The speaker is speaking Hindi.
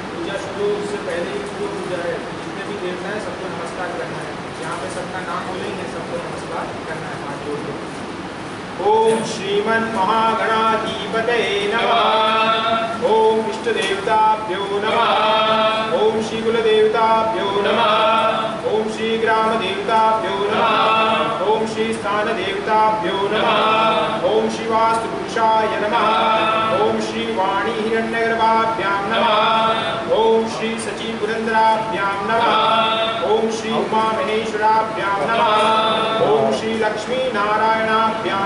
पूजा शुरू से पहले ही शुरू पूजा है, जितने भी देवता है सबको नमस्कार करना है। यहाँ पे सबका नाम बोलेंगे, सबको नमस्कार करना है हाथ जोड़ के। ओम श्रीमन महागणाधिपतये नमः। ओम इष्ट देवताभ्यो नमः। ओम श्री कुल देवताभ्यो नमः। ओम श्री ग्राम देवताभ्यो नमः। ओम श्री स्थान देवताभ्यो नमः। ओम श्री वास्तु पुरुषाय नमः। ओम श्री वाणी हिरण्यगर्भाभ्यां नमः। ओम श्री सची पुरंदराभ्यां नमः। ओम श्री उमा महेश्वराभ्यां नमः। ओम श्री लक्ष्मी नारायणाभ्यां